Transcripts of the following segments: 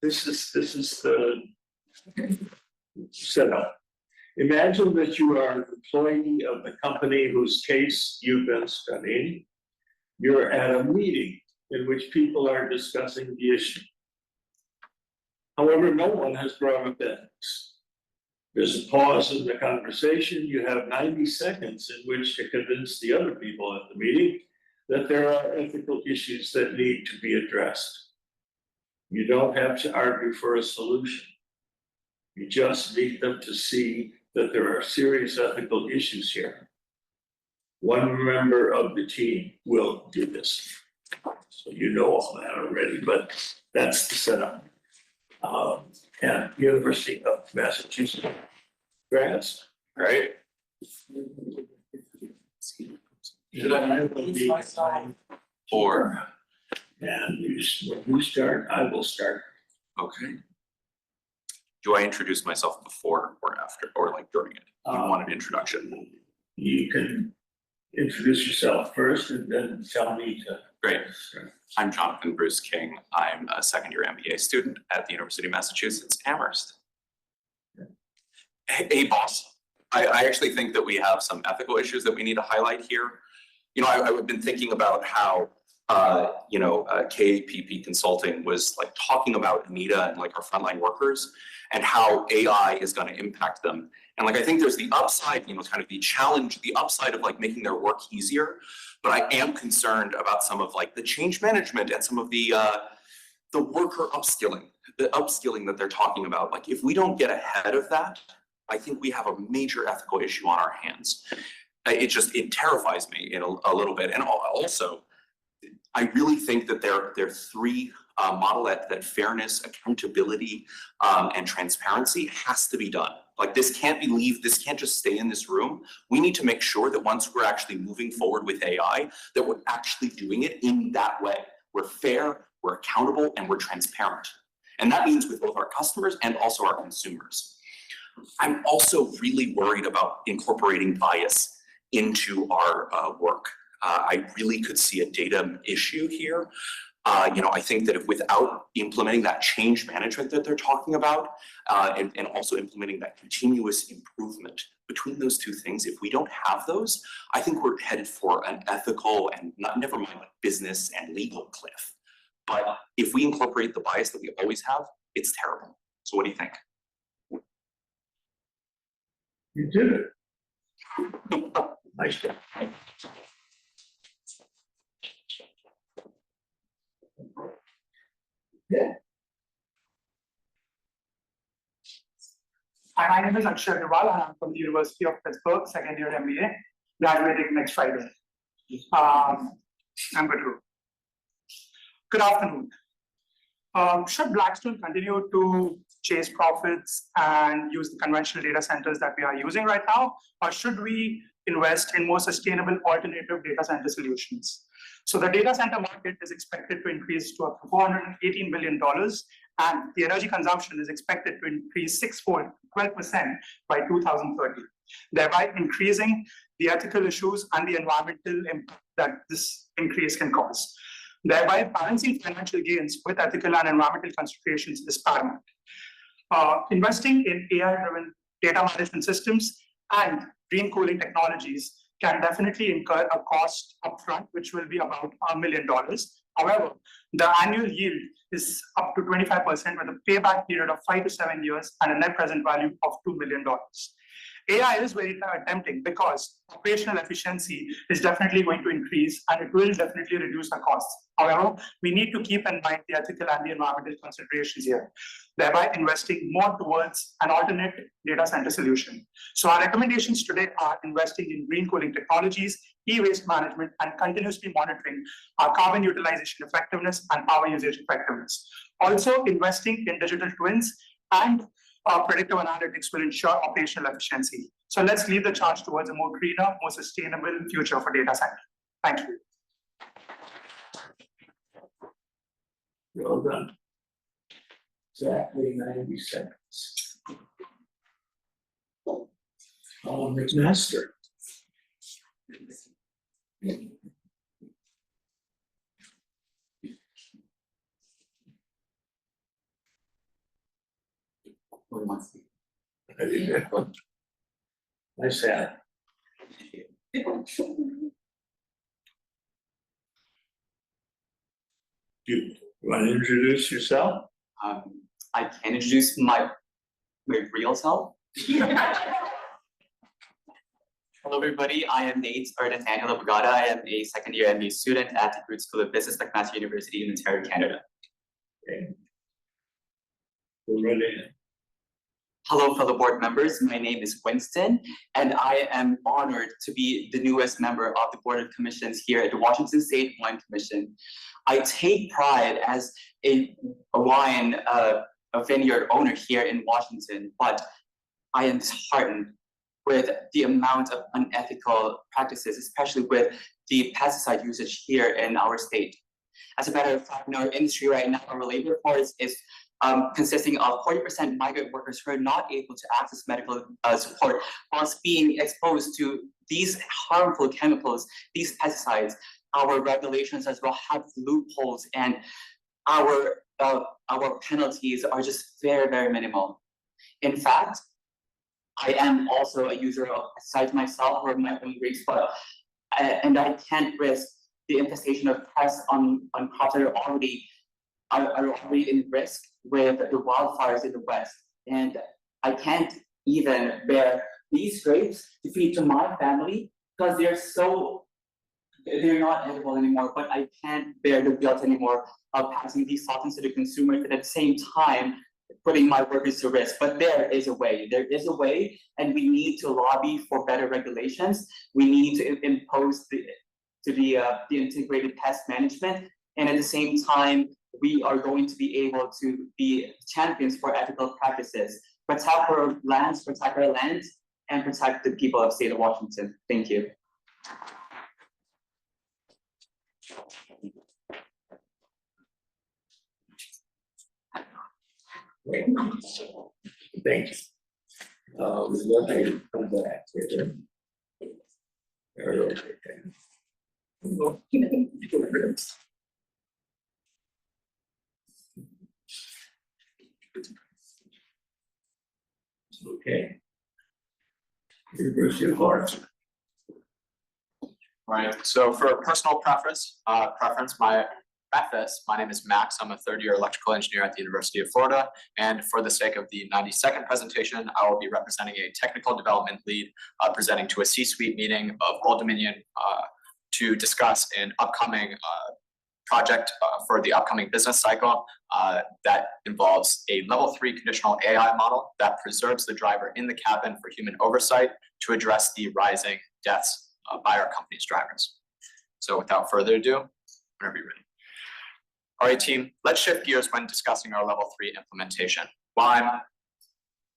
this is the setup. Imagine that you are an employee of the company whose case you've been studying. You're at a meeting in which people are discussing the issue. However, no one has brought up ethics. There's a pause in the conversation. You have 90 seconds in which to convince the other people at the meeting that there are ethical issues that need to be addressed. You don't have to argue for a solution. You just need them to see that there are serious ethical issues here. One member of the team will do this. So you know all that already, but that's the setup. And University of Massachusetts grads, right? And I will be four. And when you start, I will start. Okay. Do I introduce myself before or after, or like during it? You want an introduction? You can introduce yourself first and then tell me to. Great. I'm Jonathan Bruce King. I'm a second-year MBA student at the University of Massachusetts, Amherst. Hey, boss. I actually think that we have some ethical issues that we need to highlight here. You know, I've been thinking about how KPP Consulting was like talking about Anita and like our frontline workers and how AI is going to impact them. And like, I think there's the upside, you know, kind of the challenge, the upside of like making their work easier. But I am concerned about some of like the change management and some of the worker upskilling, that they're talking about. Like if we don't get ahead of that, I think we have a major ethical issue on our hands. It terrifies me in a little bit. And also, I really think that there are three model that fairness, accountability, and transparency has to be done. Like this can't just stay in this room. We need to make sure that once we're actually moving forward with AI, that we're actually doing it in that way. We're fair, we're accountable, and we're transparent. And that means with both our customers and also our consumers. I'm also really worried about incorporating bias into our work. I really could see a data issue here. I think that if without implementing that change management that they're talking about, and also implementing that continuous improvement between those two things, if we don't have those, I think we're headed for an ethical and never mind like business and legal cliff. But if we incorporate the bias that we always have, it's terrible. So what do you think? You did it. Nice job. Yeah. Hi, my name is Akshay Agrawal and I'm from the University of Pittsburgh, second year MBA, graduating next Friday. I'm good. Good afternoon. Should Blackstone continue to chase profits and use the conventional data centers that we are using right now, or should we invest in more sustainable alternative data center solutions? So the data center market is expected to increase to up to $418 billion, and the energy consumption is expected to increase 12% by 2030, thereby increasing the ethical issues and the environmental impact that this increase can cause. Thereby, balancing financial gains with ethical and environmental considerations is paramount. Investing in AI-driven data management systems and green cooling technologies can definitely incur a cost upfront, which will be about $1 million. However, the annual yield is up to 25% with a payback period of 5 to 7 years and a net present value of $2 million. AI is very tempting because operational efficiency is definitely going to increase and it will definitely reduce the costs. However, we need to keep in mind the ethical and the environmental considerations here, thereby investing more towards an alternate data center solution. So our recommendations today are investing in green cooling technologies, e-waste management, and continuously monitoring our carbon utilization effectiveness and power usage effectiveness. Also, investing in digital twins and predictive analytics will ensure operational efficiency. So let's lead the charge towards a more greener, more sustainable future for data center. Thank you. Well done. Exactly 90 seconds. McMaster. Nice hat. You want to introduce yourself? I can introduce my real self. Hello, everybody. I am Nathaniel Brigada. I am a second-year MBA student at the Root School of Business, McMaster University in Ontario, Canada. Okay. Go right in. Hello, fellow board members. My name is Winston, and I am honored to be the newest member of the Board of Commissions here at the Washington State Wine Commission. I take pride as a vineyard owner here in Washington, but I am disheartened with the amount of unethical practices, especially with the pesticide usage here in our state. As a matter of fact, in our industry right now, our labor force is consisting of 40% migrant workers who are not able to access medical support whilst being exposed to these harmful chemicals, these pesticides. Our regulations as well have loopholes, and our penalties are just very, very minimal. In fact, I am also a user of pesticides myself or my own grapes, and I can't risk the infestation of pests on crops that are already in risk with the wildfires in the West. And I can't even bear these grapes to feed to my family because they're not edible anymore, but I can't bear the guilt anymore of passing these softens to the consumers and at the same time putting my workers to risk. But there is a way, and we need to lobby for better regulations. We need to impose the integrated pest management, and at the same time, we are going to be able to be champions for ethical practices. Protect our lands, protect our land, and protect the people of the state of Washington. Thank you. Thank you. We'll let you come back here. Okay. University of Florida. Right, so for personal preference, my name is Max. I'm a third-year electrical engineer at the University of Florida. And for the sake of the 90-second presentation, I will be representing a technical development lead presenting to a C-suite meeting of Old Dominion to discuss an upcoming project for the upcoming business cycle that involves a level 3 conditional AI model that preserves the driver in the cabin for human oversight to address the rising deaths by our company's drivers. So without further ado, whenever you're ready. All right, team, let's shift gears when discussing our level 3 implementation. While I'm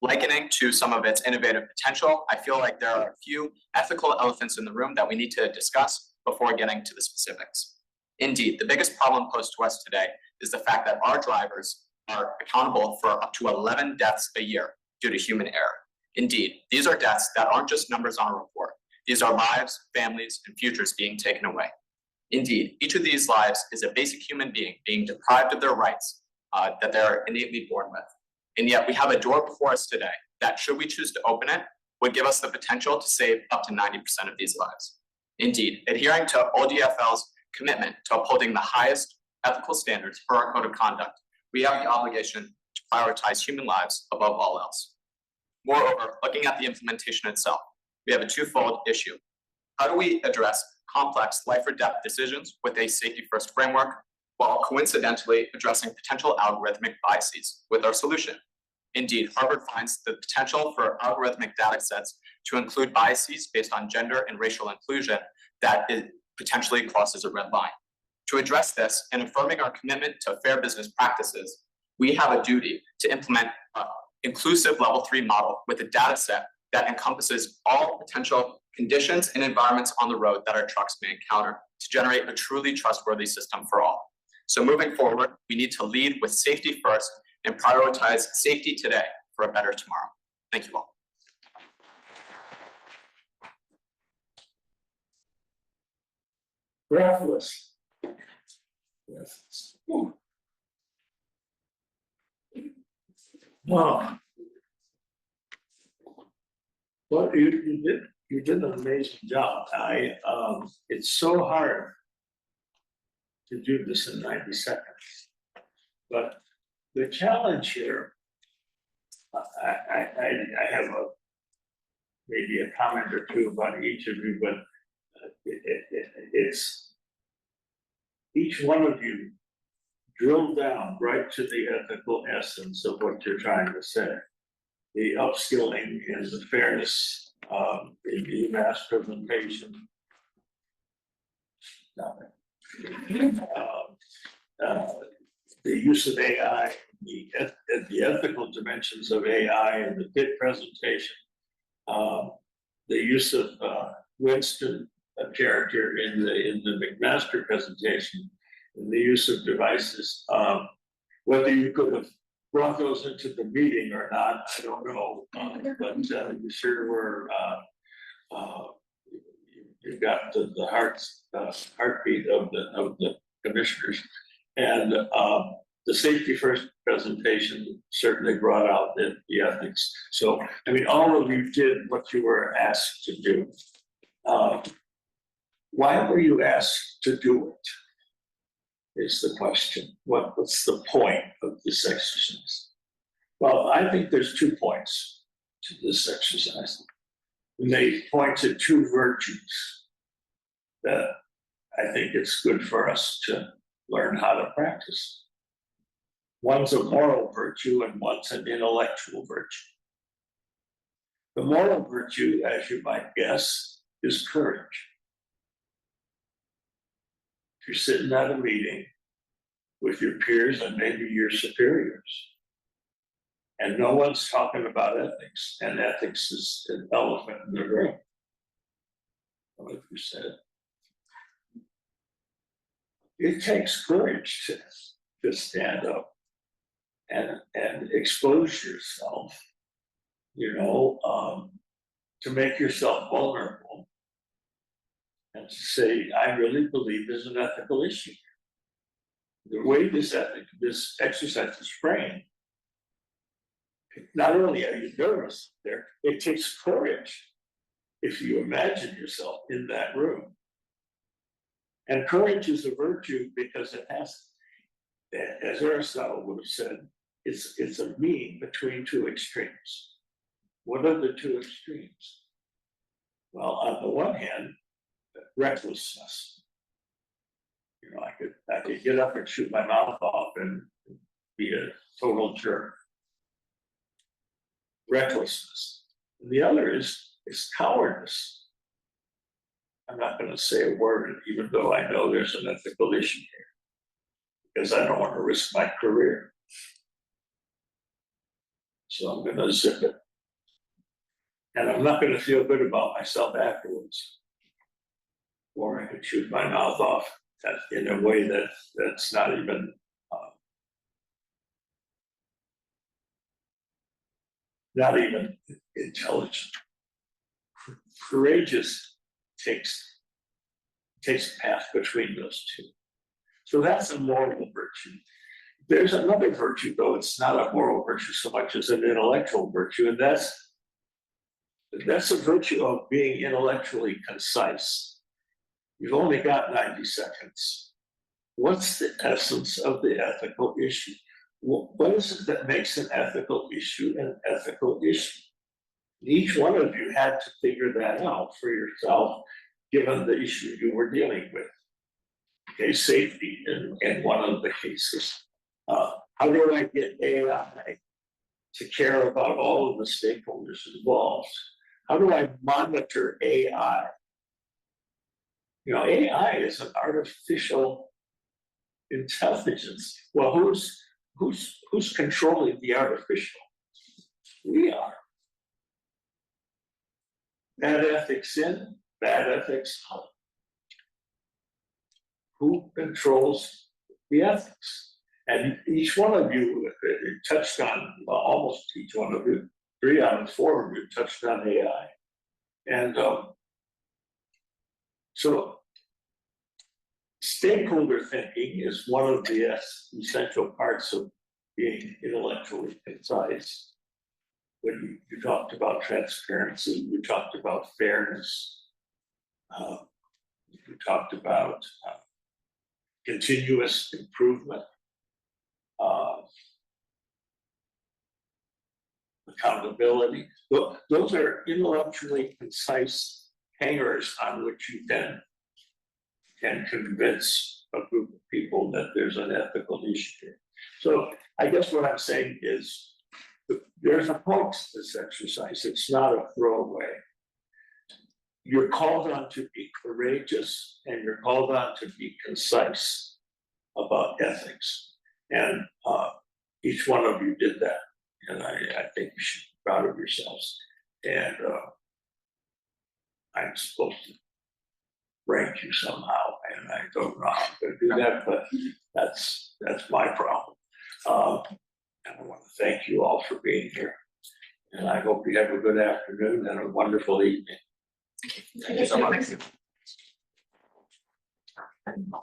likening to some of its innovative potential, I feel like there are a few ethical elephants in the room that we need to discuss before getting to the specifics. Indeed, the biggest problem posed to us today is the fact that our drivers are accountable for up to 11 deaths a year due to human error. Indeed, these are deaths that aren't just numbers on a report. These are lives, families, and futures being taken away. Indeed, each of these lives is a basic human being deprived of their rights that they're innately born with. And yet we have a door before us today that, should we choose to open it, would give us the potential to save up to 90% of these lives. Indeed, adhering to ODFL's commitment to upholding the highest ethical standards for our code of conduct, we have the obligation to prioritize human lives above all else. Moreover, looking at the implementation itself, we have a twofold issue. How do we address complex life or death decisions with a safety-first framework, while coincidentally addressing potential algorithmic biases with our solution? Indeed, Harvard finds the potential for algorithmic data sets to include biases based on gender and racial inclusion that it potentially crosses a red line. To address this and affirming our commitment to fair business practices, we have a duty to implement an inclusive level 3 model with a data set that encompasses all potential conditions and environments on the road that our trucks may encounter to generate a truly trustworthy system for all. So moving forward, we need to lead with safety first and prioritize safety today for a better tomorrow. Thank you all. Breathless. Wow. Well, you did an amazing job. It's so hard to do this in 90 seconds. But the challenge here, I have maybe a comment or two about each of you, but it's each one of you drill down right to the ethical essence of what you're trying to say. The upskilling and the fairness in the UMass presentation. The use of AI, the ethical dimensions of AI in the Pitt presentation. The use of Winston, a character in the McMaster presentation, and the use of devices. Whether you could have brought those into the meeting or not, I don't know, but you sure were. You got the heartbeat of the commissioners, and the safety first presentation certainly brought out the ethics. So, I mean, all of you did what you were asked to do. Why were you asked to do it? Is the question. What's the point of this exercise? Well, I think there's 2 points to this exercise. And they point to 2 virtues that I think it's good for us to learn how to practice. One's a moral virtue and one's an intellectual virtue. The moral virtue, as you might guess, is courage. If you're sitting at a meeting with your peers and maybe your superiors, and no one's talking about ethics, and ethics is an elephant in the room, like you said, it takes courage to stand up and expose yourself, to make yourself vulnerable and to say, I really believe there's an ethical issue. The way this exercise is framed, not only are you nervous there, it takes courage if you imagine yourself in that room. And courage is a virtue because it has, as Aristotle would have said, it's a mean between 2 extremes. What are the 2 extremes? Well, on the one hand, recklessness. I could get up and shoot my mouth off and be a total jerk. Recklessness. And the other is cowardice. I'm not going to say a word, even though I know there's an ethical issue here, because I don't want to risk my career. So I'm going to zip it. And I'm not going to feel good about myself afterwards. Or I could shoot my mouth off in a way that's not even intelligent. Courageous takes a path between those 2. So that's a moral virtue. There's another virtue, though it's not a moral virtue so much as an intellectual virtue, and that's a virtue of being intellectually concise. You've only got 90 seconds. What's the essence of the ethical issue? What is it that makes an ethical issue an ethical issue? Each one of you had to figure that out for yourself, given the issue you were dealing with. Okay, safety in one of the cases. How do I get AI to care about all of the stakeholders involved? How do I monitor AI? AI is an artificial intelligence. Well, who's controlling the artificial? We are. Bad ethics in, bad ethics out. Who controls the ethics? And each one of you touched on, well, almost each one of you, 3 out of 4 of you touched on AI. And so stakeholder thinking is one of the essential parts of being intellectually concise. when you talked about transparency, you talked about fairness. You talked about continuous improvement. Accountability. Those are intellectually concise hangers on which you can convince a group of people that there's an ethical issue here. So I guess what I'm saying is there's a point to this exercise. It's not a throwaway. You're called on to be courageous and you're called on to be concise about ethics. And each one of you did that. And I think you should be proud of yourselves. And I'm supposed to rank you somehow, and I don't know how I'm gonna do that, but that's my problem. And I want to thank you all for being here. And I hope you have a good afternoon and a wonderful evening. Thank you so much. Thank you.